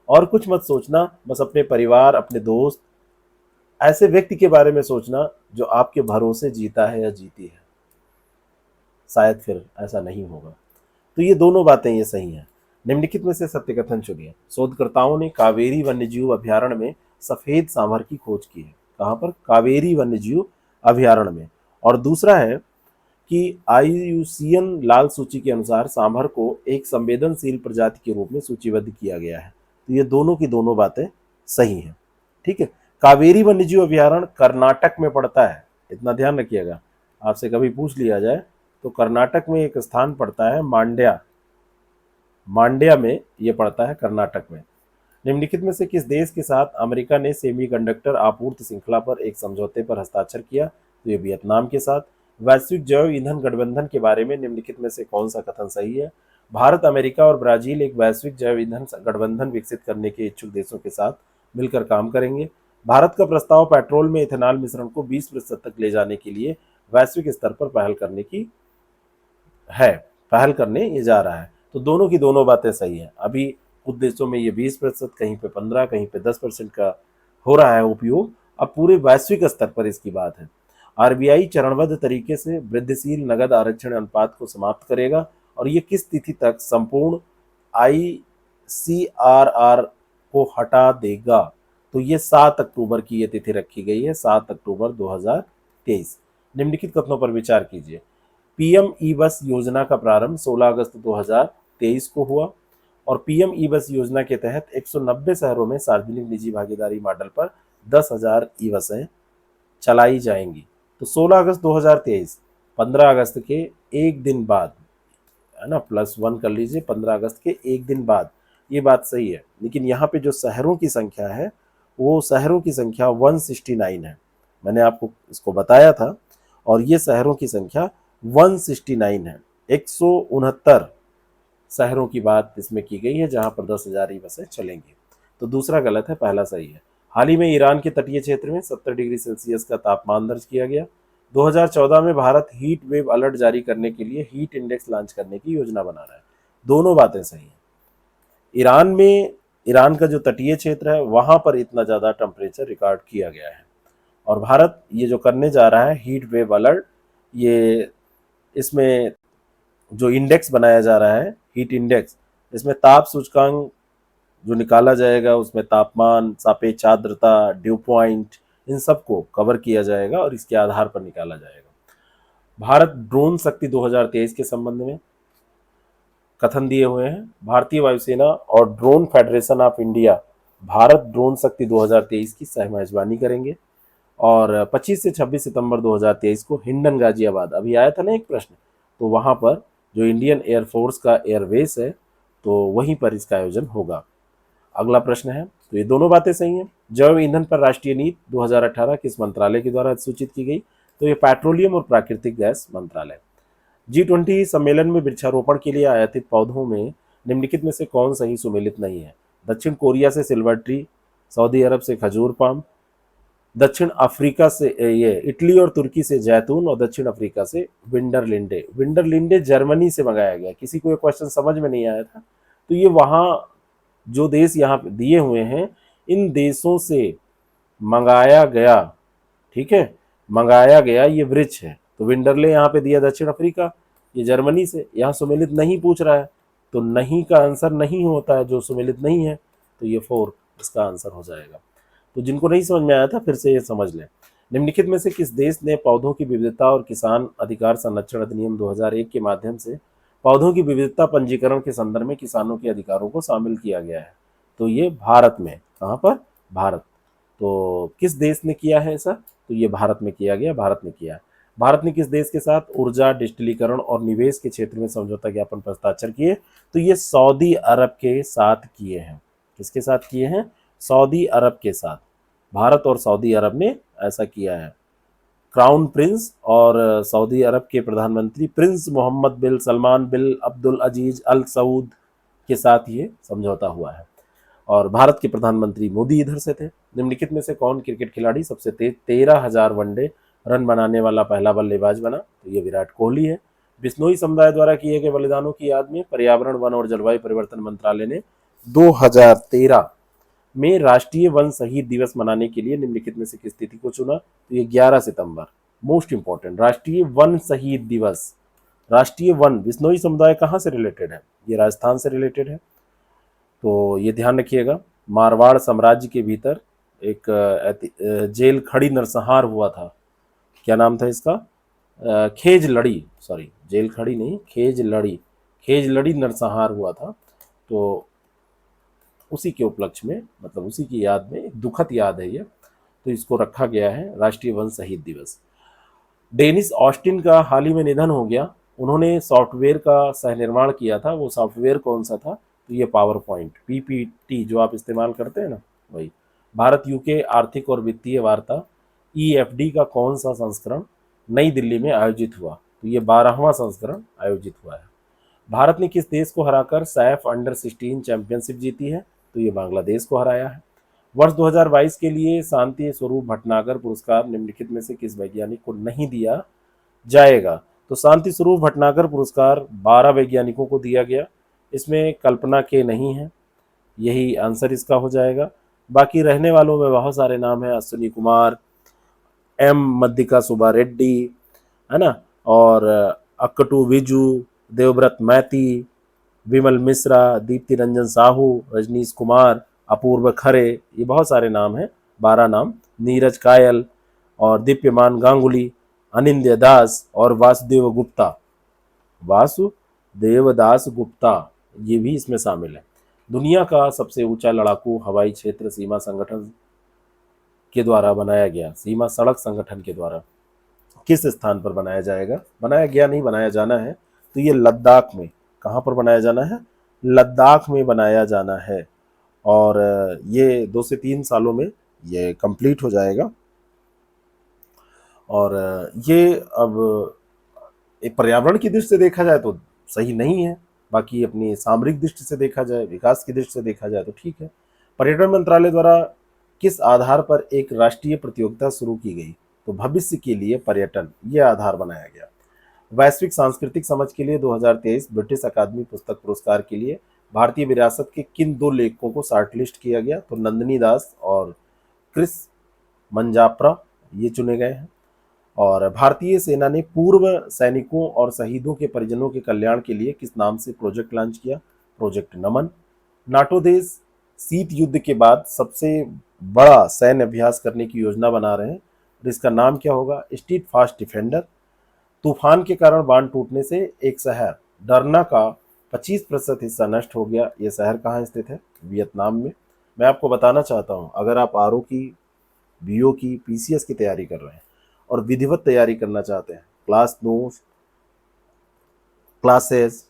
और कुछ मत सोचना, बस अपने परिवार, अपने दोस्त, ऐसे व्यक्ति के बारे में सोचना जो आपके भरोसे जीता है या जीती है। शायद फिर ऐसा नहीं होगा। तो ये दोनों बातें ये सही हैं। निम्नलिखित में से सत्य कथन चुनिए। शोधकर्ताओं ने कावेरी वन्यजीव अभयारण्य में सफेद सांभर की खोज की है। कहाँ पर? कावेरी वन्यजीव अभयारण्य में। और दूसरा है कि IUCN लाल सूची के अनुसार सांभर को एक संवेदनशील प्रजाति के रूप में सूचीबद्ध किया गया है। तो ये दोनों की दोनों बातें सही हैं। ठीक है। कावेरी वन्यजीव अभयारण्य कर्नाटक में पड़ता है, इतना ध्यान रखिएगा। आपसे कभी पूछ लिया जाए तो कर्नाटक में एक स्थान पड़ता है मांड्या, मांड्या में ये पड़ता है कर्नाटक में। निम्नलिखित में से किस देश के साथ अमेरिका ने सेमीकंडक्टर आपूर्ति श्रृंखला पर एक समझौते पर हस्ताक्षर किया? तो ये वियतनाम के साथ। वैश्विक जैव ईंधन गठबंधन के बारे में निम्नलिखित में से कौन सा कथन सही है? भारत, अमेरिका और ब्राजील एक वैश्विक जैव ईंधन गठबंधन विकसित करने के इच्छुक देशों के साथ मिलकर काम करेंगे। भारत का प्रस्ताव पेट्रोल में इथेनॉल मिश्रण को 20% तक ले जाने के लिए वैश्विक स्तर पर पहल करने ये जा रहा है। तो दोनों की दोनों बातें सही हैं। अभी कुछ देशों में ये 20%, कहीं पे 15, कहीं पे 10% का हो रहा है उपयोग। अब पूरे वैश्विक स्तर पर इसकी बात है। RBI चरणबद्ध तरीके से वृद्धिशील नगद आरक्षण अनुपात को समाप्त करेगा और ये किस तिथि तक संपूर्ण ICRR को हटा देगा? तो ये 7 अक्टूबर की ये तिथि रखी गई है, 7 अक्टूबर 2023। निम्नलिखित कथनों पर विचार कीजिए। PM ई-बस योजना का प्रारंभ 16 अगस्त 2023 को हुआ और PM ई-बस योजना के तहत 190 शहरों में सार्वजनिक निजी भागीदारी मॉडल पर 10,000 ई-बसें चलाई जाएंगी। तो 16 अगस्त 2023, 15 अगस्त के एक दिन बाद, है ना, +1 कर लीजिए, 15 अगस्त के एक दिन बाद। ये बात सही है, लेकिन यहाँ पे जो शहरों की संख्या है वो शहरों की संख्या 169 है। मैंने आपको इसको बताया था और ये शहरों की संख्या 169 है। 169 शहरों की बात इसमें की गई है जहां पर 10,000 ई बसें चलेंगी। तो दूसरा गलत है, पहला सही है। हाल ही में ईरान के तटीय क्षेत्र में 70 डिग्री सेल्सियस का तापमान दर्ज किया गया। 2014 में भारत हीट वेव अलर्ट जारी करने के लिए हीट इंडेक्स लॉन्च करने की योजना बना रहा है। दोनों बातें सही हैं। ईरान का जो तटीय क्षेत्र है वहां पर इतना ज़्यादा टेम्परेचर रिकॉर्ड किया गया है और भारत ये जो करने जा रहा है हीट वेव अलर्ट, ये इसमें जो इंडेक्स बनाया जा रहा है हीट इंडेक्स, इसमें ताप सूचकांक जो निकाला जाएगा उसमें तापमान, सापेक्ष आर्द्रता, ड्यू पॉइंट, इन सबको कवर किया जाएगा और इसके आधार पर निकाला जाएगा। भारत ड्रोन शक्ति 2023 के संबंध में कथन दिए हुए हैं। भारतीय वायुसेना और drone federation of India Bharat drone शक्ति 2023 की सह मेजबानी करेंगे और 25 से 26 सितंबर 2023 को हिंडन गाजियाबाद, अभी आया था ना एक प्रश्न, तो वहाँ पर जो इंडियन एयरफोर्स का एयरबेस है तो वहीं पर इसका आयोजन होगा। अगला प्रश्न है, तो ये दोनों बातें सही हैं। जैव ईंधन पर राष्ट्रीय नीति 2018 किस मंत्रालय के द्वारा सूचित की गई? तो ये पेट्रोलियम और प्राकृतिक गैस मंत्रालय। G20 सम्मेलन में वृक्षारोपण के लिए आयातित पौधों में निम्नलिखित में से कौन सही सुमेलित नहीं है? दक्षिण कोरिया से सिल्वर ट्री, सऊदी अरब से खजूर पाम, दक्षिण अफ्रीका से ये इटली और तुर्की से जैतून, और दक्षिण अफ्रीका से विंडरलिंडे। विंडरलिंडे जर्मनी से मंगाया गया। किसी को ये क्वेश्चन समझ में नहीं आया था, तो ये वहाँ जो देश यहाँ पे दिए हुए हैं, इन देशों से मंगाया गया, ठीक है, मंगाया गया ये वृक्ष है। तो विंडरले यहाँ पे दिया दक्षिण अफ्रीका, ये जर्मनी से। यहाँ सुमेलित नहीं पूछ रहा है, तो नहीं का आंसर नहीं होता है, जो सुमेलित नहीं है, तो ये 4 इसका आंसर हो जाएगा। तो जिनको नहीं समझ में आया था फिर से ये समझ लें। निम्नलिखित में से किस देश ने पौधों की विविधता और किसान अधिकार संरक्षण अधिनियम 2001 के माध्यम से पौधों की विविधता पंजीकरण के संदर्भ में किसानों के अधिकारों को शामिल किया गया है? तो ये भारत में। कहाँ पर? भारत। तो किस देश ने किया है ऐसा? तो ये भारत में किया गया, भारत ने किया। भारत ने किस देश के साथ ऊर्जा, डिजिटलीकरण और निवेश के क्षेत्र में समझौता ज्ञापन पर हस्ताक्षर किए? तो ये सऊदी अरब के साथ किए हैं। किसके साथ किए हैं? सऊदी अरब के साथ। भारत और सऊदी अरब ने ऐसा किया है। क्राउन प्रिंस और सऊदी अरब के प्रधानमंत्री प्रिंस मोहम्मद बिन सलमान बिन अब्दुल अजीज अल सऊद के साथ ये समझौता हुआ है। और भारत के प्रधानमंत्री मोदी इधर से थे। निम्नलिखित में से कौन क्रिकेट खिलाड़ी सबसे तेज 13,000 वनडे रन बनाने वाला पहला बल्लेबाज बना? तो ये विराट कोहली है। बिश्नोई समुदाय द्वारा किए गए बलिदानों की याद में पर्यावरण, वन और जलवायु परिवर्तन मंत्रालय ने 2013 में राष्ट्रीय वन शहीद दिवस मनाने के लिए निम्नलिखित में से किस तिथि को चुना? तो ये 11 सितंबर, मोस्ट इंपॉर्टेंट, राष्ट्रीय वन शहीद दिवस। राष्ट्रीय वन, बिश्नोई समुदाय कहाँ से रिलेटेड है? ये राजस्थान से रिलेटेड है, तो ये ध्यान रखिएगा। मारवाड़ साम्राज्य के भीतर एक जेल खड़ी नरसंहार हुआ था। क्या नाम था इसका? खेज लड़ी, सॉरी जेल खड़ी नहीं, खेज लड़ी, खेज लड़ी नरसंहार हुआ था। तो उसी के उपलक्ष्य में, मतलब उसी की याद में, एक दुखद याद है ये, तो इसको रखा गया है राष्ट्रीय वन शहीद दिवस। डेनिस ऑस्टिन का हाल ही में निधन हो गया। उन्होंने सॉफ्टवेयर का सह निर्माण किया था। वो सॉफ्टवेयर कौन सा था? तो ये पावर पॉइंट, पीपीटी जो आप इस्तेमाल करते हैं ना, वही। भारत यूके आर्थिक और वित्तीय वार्ता ईएफडी का कौन सा संस्करण नई दिल्ली में आयोजित हुआ? तो ये 12वां संस्करण आयोजित हुआ है। भारत ने किस देश को हराकर सैफ अंडर 16 चैंपियनशिप जीती है? तो ये बांग्लादेश को हराया है। वर्ष 2022 के लिए शांति स्वरूप भटनागर पुरस्कार निम्नलिखित में से किस वैज्ञानिक को नहीं दिया जाएगा? तो शांति स्वरूप भटनागर पुरस्कार 12 वैज्ञानिकों को दिया गया। इसमें कल्पना के नहीं है, यही आंसर इसका हो जाएगा। बाकी रहने वालों में बहुत सारे नाम हैं, अश्विनी कुमार, एम मद्दिका सुब्बा रेड्डी, है ना, और अक्कटू विजू, देवव्रत मैती, विमल मिश्रा, दीप्ति रंजन साहू, रजनीश कुमार, अपूर्व खरे, ये बहुत सारे नाम हैं, 12 नाम। नीरज कायल और दीप्यमान गांगुली, अनिंद्य दास और वासुदेव गुप्ता, वासुदेवदास गुप्ता, ये भी इसमें शामिल है। दुनिया का सबसे ऊंचा लड़ाकू हवाई क्षेत्र सीमा संगठन के द्वारा बनाया गया, सीमा सड़क संगठन के द्वारा किस स्थान पर बनाया जाएगा? बनाया गया नहीं, बनाया जाना है। तो ये लद्दाख में। कहाँ पर बनाया जाना है? लद्दाख में बनाया जाना है। और ये 2 से 3 सालों में ये कंप्लीट हो जाएगा। और ये अब एक पर्यावरण की दृष्टि से देखा जाए तो सही नहीं है, बाकी अपनी सामरिक दृष्टि से देखा जाए, विकास की दृष्टि से देखा जाए तो ठीक है। पर्यटन मंत्रालय द्वारा किस आधार पर एक राष्ट्रीय प्रतियोगिता शुरू की गई? तो भविष्य के लिए पर्यटन, ये आधार बनाया गया। वैश्विक सांस्कृतिक समझ के लिए 2023 ब्रिटिश अकादमी पुस्तक पुरस्कार के लिए भारतीय विरासत के किन 2 लेखकों को शॉर्टलिस्ट किया गया? तो नंदिनी दास और क्रिस मंजाप्रा, ये चुने गए हैं। और भारतीय सेना ने पूर्व सैनिकों और शहीदों के परिजनों के कल्याण के लिए किस नाम से प्रोजेक्ट लॉन्च किया? प्रोजेक्ट नमन। नाटो देश शीत युद्ध के बाद सबसे बड़ा सैन्य अभ्यास करने की योजना बना रहे हैं, और इसका नाम क्या होगा? Stead fast defender. तूफान के कारण बांध टूटने से एक शहर डरना का 25% हिस्सा नष्ट हो गया। यह शहर कहाँ स्थित है? वियतनाम में। मैं आपको बताना चाहता हूँ, अगर आप आरओ की, बीओ की, पीसीएस की तैयारी कर रहे हैं और विधिवत तैयारी करना चाहते हैं, class notes, classes,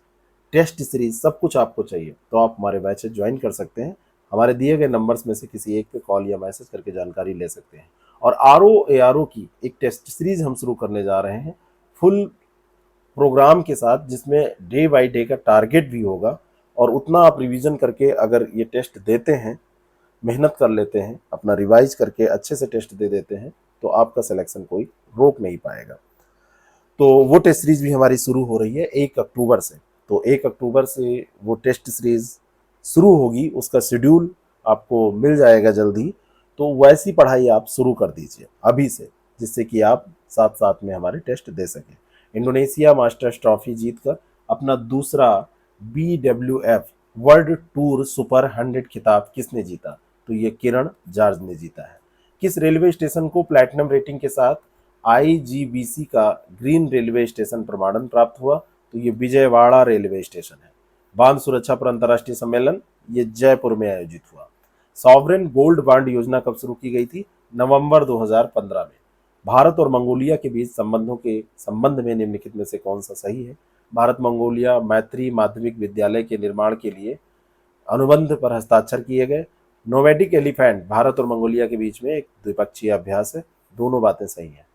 test series सब कुछ आपको चाहिए, तो आप हमारे बैचेस ज्वाइन कर सकते हैं। हमारे दिए गए नंबर्स में से किसी एक पे कॉल या मैसेज करके जानकारी ले सकते हैं। और आरओ एआरओ की एक टेस्ट सीरीज हम शुरू करने जा रहे हैं, फुल प्रोग्राम के साथ, जिसमें डे बाय डे का टारगेट भी होगा और उतना आप रिवीजन करके अगर ये टेस्ट देते हैं, मेहनत कर लेते हैं, अपना रिवाइज करके अच्छे से टेस्ट दे देते हैं, तो आपका सिलेक्शन कोई रोक नहीं पाएगा। तो वो टेस्ट सीरीज भी हमारी शुरू हो रही है 1 अक्टूबर से। तो 1 अक्टूबर से वो टेस्ट सीरीज शुरू होगी, उसका शेड्यूल आपको मिल जाएगा जल्दी। तो वैसी पढ़ाई आप शुरू कर दीजिए अभी से, जिससे कि आप साथ साथ में हमारे टेस्ट दे सकें। इंडोनेशिया मास्टर्स ट्रॉफी जीत कर अपना दूसरा BWF वर्ल्ड टूर सुपर 100 खिताब किसने जीता? तो ये किरण जॉर्ज ने जीता है। किस रेलवे स्टेशन को प्लैटिनम रेटिंग के साथ IGBC का ग्रीन रेलवे स्टेशन प्रमाणन प्राप्त हुआ? तो ये विजयवाड़ा रेलवे स्टेशन है। बांध सुरक्षा पर अंतर्राष्ट्रीय सम्मेलन ये जयपुर में आयोजित हुआ। सॉवरेन गोल्ड बॉन्ड योजना कब शुरू की गई थी? नवंबर 2015 में। भारत और मंगोलिया के बीच संबंध में निम्नलिखित में से कौन सा सही है? भारत मंगोलिया मैत्री माध्यमिक विद्यालय के निर्माण के लिए अनुबंध पर हस्ताक्षर किए गए। नोमैडिक एलिफेंट भारत और मंगोलिया के बीच में एक द्विपक्षीय अभ्यास है। दोनों बातें सही हैं।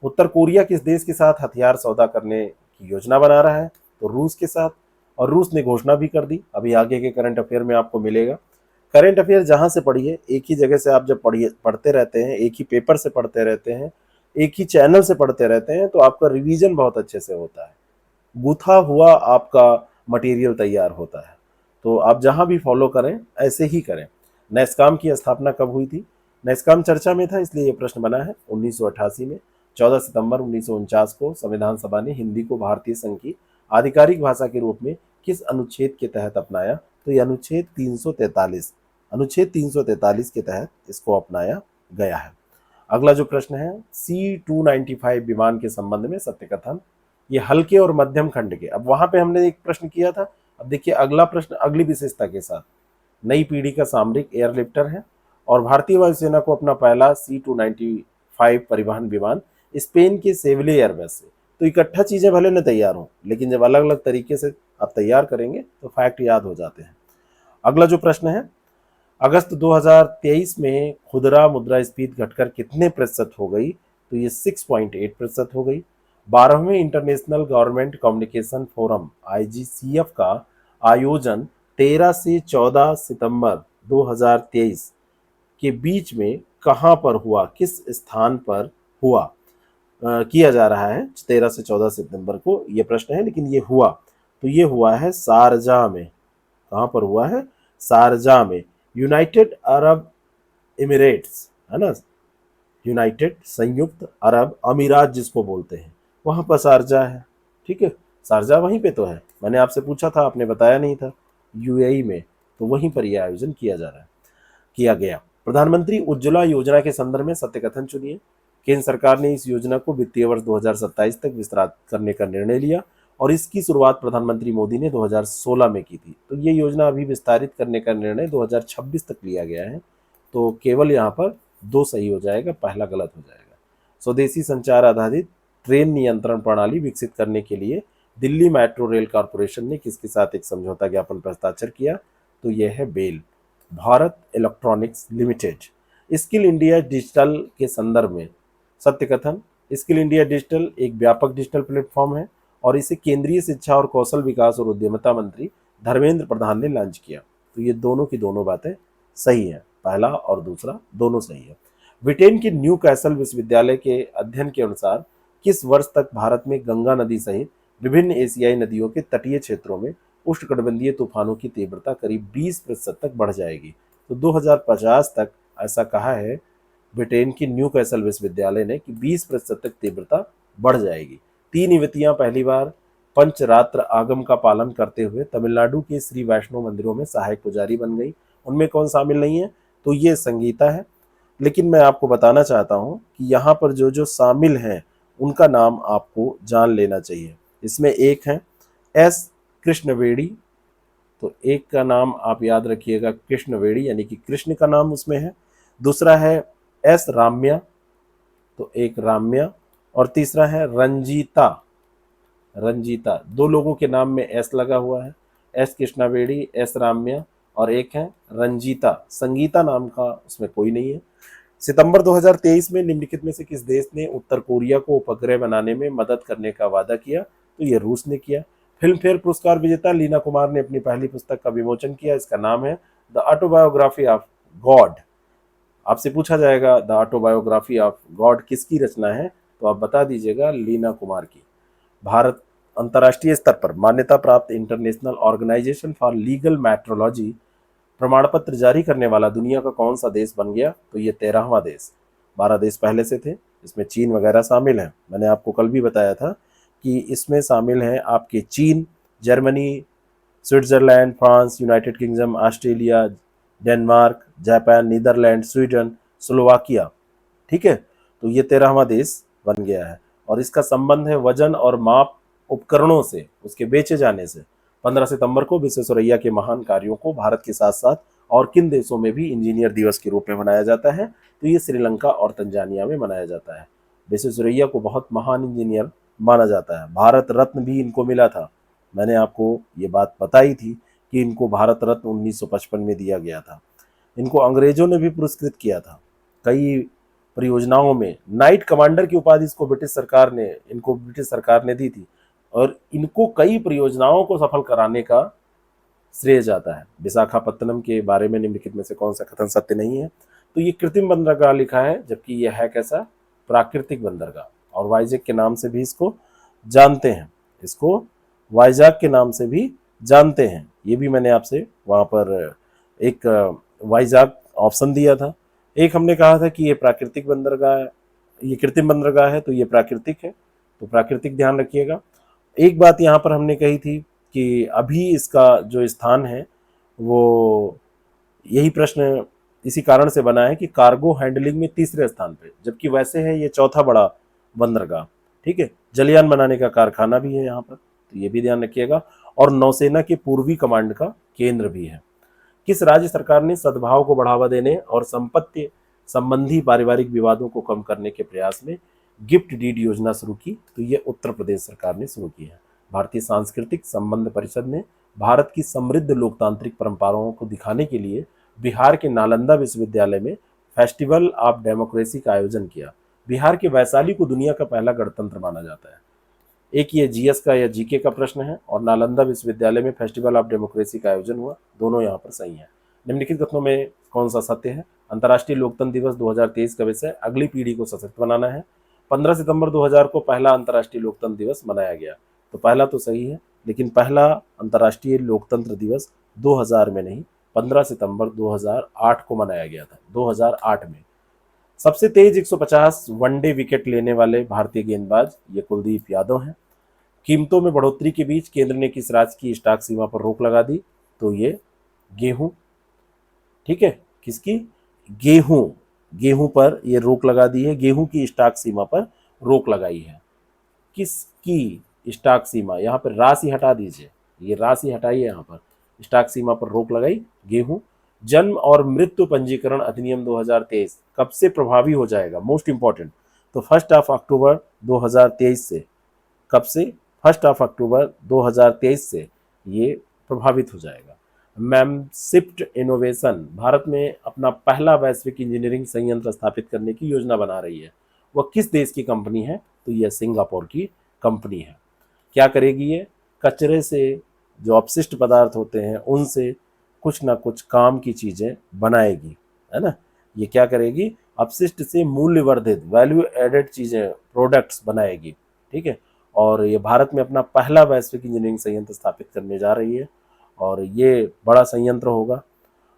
उत्तर कोरिया किस देश के साथ हथियार सौदा करने की योजना बना रहा है? तो रूस के साथ, और रूस ने घोषणा भी कर दी। अभी आगे के करंट अफेयर में आपको मिलेगा। करंट अफेयर जहां से पढ़िए, एक ही जगह से आप जब पढ़ते रहते हैं, एक ही पेपर से पढ़ते रहते हैं, एक ही चैनल से पढ़ते रहते हैं, तो आपका रिवीजन बहुत अच्छे से होता है, गुथा हुआ आपका मटेरियल तैयार होता है। तो आप जहां भी फॉलो करें ऐसे ही करें। नैस्कॉम की स्थापना कब हुई थी? नैस्कॉम चर्चा में था इसलिए ये प्रश्न बना है 1988 में। 14 सितंबर 1949 को संविधान सभा ने हिंदी को भारतीय संघ की आधिकारिक भाषा के रूप में किस अनुच्छेद के तहत अपनाया? तो ये अनुच्छेद 343 के तहत इसको अपनाया गया है। अगला जो प्रश्न है, C-295 विमान के संबंध में सत्य कथन। ये हल्के और मध्यम खंड के, अब वहां पे हमने एक प्रश्न किया था, अब देखिए अगला प्रश्न अगली विशेषता के साथ। नई पीढ़ी का सामरिक एयरलिफ्टर है और भारतीय वायुसेना को अपना पहला C-295 परिवहन विमान स्पेन के सेविले एयरबेस से। तो इकट्ठा चीजें भले न तैयार हों, लेकिन जब अलग अलग तरीके से आप तैयार करेंगे तो फैक्ट याद हो जाते हैं। अगला जो प्रश्न है, अगस्त 2023 में खुदरा मुद्रास्फीति घटकर कितने प्रतिशत हो गई? तो ये 6.8% हो गई। 12वें international government communication forum IGCF का आयोजन 13 से 14 सितंबर 2023 के बीच में कहां पर हुआ, किस स्थान पर हुआ किया जा रहा है 13 से 14 सितंबर को? ये प्रश्न है, लेकिन ये हुआ, तो ये हुआ है शारजाह में। कहां पर हुआ है? शारजाह में। यूनाइटेड अरब एमिरेट्स है ना, यूनाइटेड संयुक्त अरब अमीरात जिसको बोलते हैं, वहां पर शारजाह है। ठीक है, शारजाह वहीं पे तो है। मैंने आपसे पूछा था, आपने बताया नहीं था। UAE में, तो वहीं पर यह आयोजन किया गया। प्रधानमंत्री उज्ज्वला योजना के संदर्भ में सत्य कथन चुनिए। केंद्र सरकार ने इस योजना को वित्तीय वर्ष 2027 तक विस्तार करने का निर्णय लिया और इसकी शुरुआत प्रधानमंत्री मोदी ने 2016 में की थी। तो ये योजना अभी विस्तारित करने का निर्णय 2026 तक लिया गया है। तो केवल यहाँ पर 2 सही हो जाएगा, पहला गलत हो जाएगा। स्वदेशी संचार आधारित ट्रेन नियंत्रण प्रणाली विकसित करने के लिए दिल्ली मेट्रो रेल कॉरपोरेशन ने किसके साथ एक समझौता ज्ञापन पर हस्ताक्षर किया? तो यह है BEL, Bharat electronics limited. Skill India digital के संदर्भ में सत्य कथन। स्किल इंडिया डिजिटल एक व्यापक डिजिटल प्लेटफॉर्म है और इसे केंद्रीय शिक्षा और कौशल विकास और उद्यमिता मंत्री धर्मेंद्र प्रधान ने लॉन्च किया। तो ये दोनों की दोनों बातें सही हैं, पहला और दूसरा दोनों सही है। ब्रिटेन के न्यू कैसल विश्वविद्यालय के अध्ययन के अनुसार किस वर्ष तक भारत में गंगा नदी सहित विभिन्न एशियाई नदियों के तटीय क्षेत्रों में उष्णकटिबंधीय तूफानों की तीव्रता करीब 20% तक बढ़ जाएगी? तो 2050 तक ऐसा कहा है ब्रिटेन की न्यू कैसल विश्वविद्यालय ने कि 20% तक तीव्रता बढ़ जाएगी। 3 युवतियां पहली बार पंचरात्र आगम का पालन करते हुए तमिलनाडु के श्री वैष्णो मंदिरों में सहायक पुजारी बन गई। उनमें कौन शामिल नहीं है? तो ये संगीता है। लेकिन मैं आपको बताना चाहता हूं कि यहाँ पर जो जो शामिल हैं उनका नाम आपको जान लेना चाहिए। इसमें एक है S कृष्णवेणी, तो एक का नाम आप याद रखिएगा कृष्णवेणी, यानी कि कृष्ण का नाम उसमें है। दूसरा है S राम्या, तो एक राम्या, और तीसरा है रंजीता। 2 लोगों के नाम में S लगा हुआ है, S कृष्णवेणी, S राम्या, और एक है रंजीता। संगीता नाम का उसमें कोई नहीं है। सितंबर 2023 में निम्नलिखित में से किस देश ने उत्तर कोरिया को उपग्रह बनाने में मदद करने का वादा किया? तो ये रूस ने किया। फिल्म फेयर पुरस्कार विजेता लीना कुमार ने अपनी पहली पुस्तक का विमोचन किया। इसका नाम है द ऑटोबायोग्राफी ऑफ गॉड। आपसे पूछा जाएगा द ऑटोबायोग्राफी ऑफ गॉड किसकी रचना है, तो आप बता दीजिएगा लीना कुमार की। भारत अंतर्राष्ट्रीय स्तर पर मान्यता प्राप्त international organisation for legal metrology प्रमाण पत्र जारी करने वाला दुनिया का कौन सा देश बन गया, तो ये 13वां देश। 12 देश पहले से थे, इसमें चीन वगैरह शामिल हैं। मैंने आपको कल भी बताया था कि इसमें शामिल हैं आपके चीन, Germany, Switzerland, France, United Kingdom, Australia, Denmark, Japan, Netherland, Sweden, Slovakia. ठीक है, तो ये 13वां देश बन गया है। और इसका संबंध है वजन और माप उपकरणों से, उसके बेचे जाने से। 15 सितंबर को विश्वेश्वरैया के महान कार्यों को भारत के साथ साथ और किन देशों में भी इंजीनियर दिवस के रूप में मनाया जाता है, तो ये श्रीलंका और तंजानिया में मनाया जाता है। विश्वेश्वरैया को बहुत महान इंजीनियर माना जाता है। भारत रत्न भी इनको मिला था। मैंने आपको ये बात बताई थी कि इनको भारत रत्न 1955 में दिया गया था। इनको अंग्रेजों ने भी पुरस्कृत किया था। कई परियोजनाओं में नाइट कमांडर की उपाधि इनको ब्रिटिश सरकार ने दी थी। और इनको कई परियोजनाओं को सफल कराने का श्रेय जाता है। विशाखापत्तनम के बारे में निम्नलिखित में से कौन सा कथन सत्य नहीं है, तो ये कृत्रिम बंदरगाह लिखा है, जबकि यह है कैसा, प्राकृतिक बंदरगाह। और वाइजैक के नाम से भी इसको जानते हैं, इसको वाइजैक के नाम से भी जानते हैं। ये भी मैंने आपसे वहाँ पर एक वाइजैक ऑप्शन दिया था। एक हमने कहा था कि ये प्राकृतिक बंदरगाह है, ये कृत्रिम बंदरगाह है, तो ये प्राकृतिक है, तो प्राकृतिक ध्यान रखिएगा। एक बात यहाँ पर हमने कही थी कि अभी इसका जो स्थान है वो, यही प्रश्न इसी कारण से बना है कि कार्गो हैंडलिंग में तीसरे स्थान पे, जबकि वैसे है ये चौथा बड़ा बंदरगाह। ठीक है, जलयान बनाने का कारखाना भी है यहाँ पर, तो ये भी ध्यान रखिएगा। और नौसेना के पूर्वी कमांड का केंद्र भी है। किस राज्य सरकार ने सद्भाव को बढ़ावा देने और संपत्ति संबंधी पारिवारिक विवादों को कम करने के प्रयास में गिफ्ट डीड योजना शुरू की, तो ये उत्तर प्रदेश सरकार ने शुरू की है। भारतीय सांस्कृतिक संबंध परिषद ने भारत की समृद्ध लोकतांत्रिक परंपराओं को दिखाने के लिए बिहार के नालंदा विश्वविद्यालय में फेस्टिवल ऑफ डेमोक्रेसी का आयोजन किया। बिहार के वैशाली को दुनिया का पहला गणतंत्र माना जाता है। एक ये जीएस का या जीके का प्रश्न है, और नालंदा विश्वविद्यालय में फेस्टिवल ऑफ डेमोक्रेसी का आयोजन हुआ, दोनों यहाँ पर सही है। निम्नलिखित कथनों में कौन सा सत्य है? अंतर्राष्ट्रीय लोकतंत्र दिवस 2023 का विषय अगली पीढ़ी को सशक्त बनाना है। 15 सितंबर 2000 को पहला अंतर्राष्ट्रीय लोकतंत्र दिवस मनाया गया, तो पहला तो सही है, लेकिन पहला अंतर्राष्ट्रीय लोकतंत्र दिवस 2000 में नहीं, 15 सितंबर 2008 को मनाया गया था, 2008 में। सबसे तेज 150 वनडे विकेट लेने वाले भारतीय गेंदबाज ये कुलदीप यादव हैं। कीमतों में बढ़ोतरी के बीच केंद्र ने किस राज्य की स्टॉक सीमा पर रोक लगा दी, तो ये गेहूं। ठीक है, किसकी? गेहूं पर ये रोक लगा दी है, गेहूं की स्टॉक सीमा पर रोक लगाई है। किसकी स्टॉक सीमा, यहाँ पर राशि हटा दीजिए, ये राशि हटाइए, यहाँ पर स्टॉक सीमा पर रोक लगाई गेहूं। जन्म और मृत्यु पंजीकरण अधिनियम 2023 कब से प्रभावी हो जाएगा? मोस्ट इंपॉर्टेंट, तो 1 अक्टूबर 2023 से। कब से? 1 अक्टूबर 2023 से ये प्रभावित हो जाएगा। मैमसिफ्ट इनोवेशन भारत में अपना पहला वैश्विक इंजीनियरिंग संयंत्र स्थापित करने की योजना बना रही है। वह किस देश की कंपनी है? तो यह सिंगापुर की कंपनी है। क्या करेगी ये? कचरे से जो अपशिष्ट पदार्थ होते हैं उनसे कुछ ना कुछ काम की चीज़ें बनाएगी, है ना। ये क्या करेगी? अपशिष्ट से मूल्यवर्धित वैल्यू एडेड चीज़ें, प्रोडक्ट्स बनाएगी। ठीक है, और ये भारत में अपना पहला वैश्विक इंजीनियरिंग संयंत्र स्थापित करने जा रही है, और ये बड़ा संयंत्र होगा।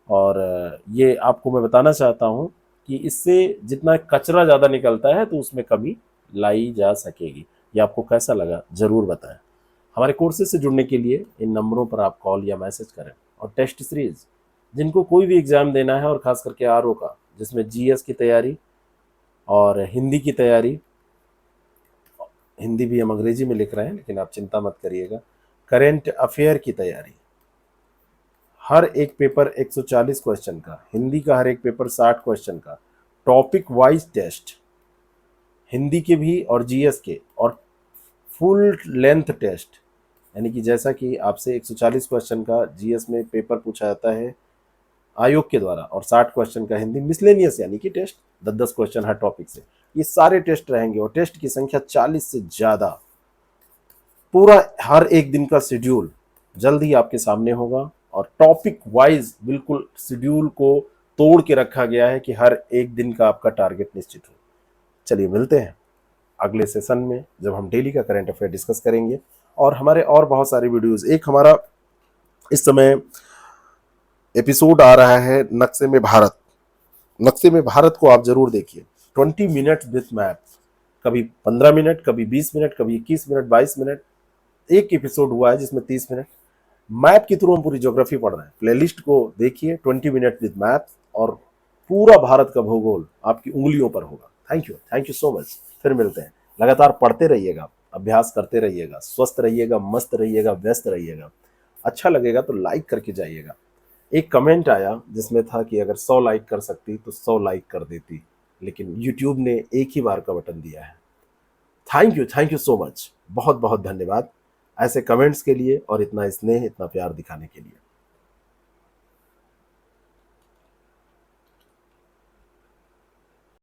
और ये आपको मैं बताना चाहता हूँ कि इससे जितना कचरा ज़्यादा निकलता है तो उसमें कमी लाई जा सकेगी। ये आपको कैसा लगा ज़रूर बताएं। हमारे कोर्सेज से जुड़ने के लिए इन नंबरों पर आप कॉल या मैसेज करें। और टेस्ट सीरीज़ जिनको कोई भी एग्ज़ाम देना है, और ख़ास करके आरओ का, जिसमें जीएस की तैयारी और हिंदी की तैयारी, हिंदी भी हम अंग्रेजी में लिख रहे हैं लेकिन आप चिंता मत करिएगा, करेंट अफेयर की तैयारी, हर एक पेपर 140 क्वेश्चन का, हिंदी का हर एक पेपर 60 क्वेश्चन का, टॉपिक वाइज टेस्ट हिंदी के भी और जीएस के, और फुल लेंथ टेस्ट, यानी कि जैसा कि आपसे 140 क्वेश्चन का जीएस में पेपर पूछा जाता है आयोग के द्वारा, और 60 क्वेश्चन का हिंदी मिसलेनियस यानी कि टेस्ट 10-10 क्वेश्चन हर टॉपिक से, ये सारे टेस्ट रहेंगे। और टेस्ट की संख्या 40 से ज़्यादा, पूरा हर एक दिन का शेड्यूल जल्द ही आपके सामने होगा और टॉपिक वाइज बिल्कुल शेड्यूल को तोड़ के रखा गया है कि हर एक दिन का आपका टारगेट निश्चित हो। चलिए मिलते हैं अगले सेशन में जब हम डेली का करंट अफेयर डिस्कस करेंगे और हमारे और बहुत सारे वीडियोस। एक हमारा इस समय एपिसोड आ रहा है नक्शे में भारत। नक्शे में भारत को आप जरूर देखिए, 20 मिनट विथ मैप। कभी 15 मिनट, कभी 20 मिनट, कभी 21 मिनट, 22 मिनट। एक एपिसोड हुआ है जिसमें 30 मिनट मैप के थ्रू हम पूरी ज्योग्राफी पढ़ रहे हैं। प्लेलिस्ट को देखिए, 20 मिनट विद मैप, और पूरा भारत का भूगोल आपकी उंगलियों पर होगा। Thank you so much. फिर मिलते हैं। लगातार पढ़ते रहिएगा, अभ्यास करते रहिएगा, स्वस्थ रहिएगा, मस्त रहिएगा, व्यस्त रहिएगा। अच्छा लगेगा तो लाइक करके जाइएगा। एक कमेंट आया जिसमें था कि अगर 100 लाइक कर सकती तो 100 लाइक कर देती, लेकिन यूट्यूब ने एक ही बार का बटन दिया है। Thank you so much. बहुत बहुत धन्यवाद ऐसे कमेंट्स के लिए और इतना स्नेह, इतना प्यार दिखाने के लिए।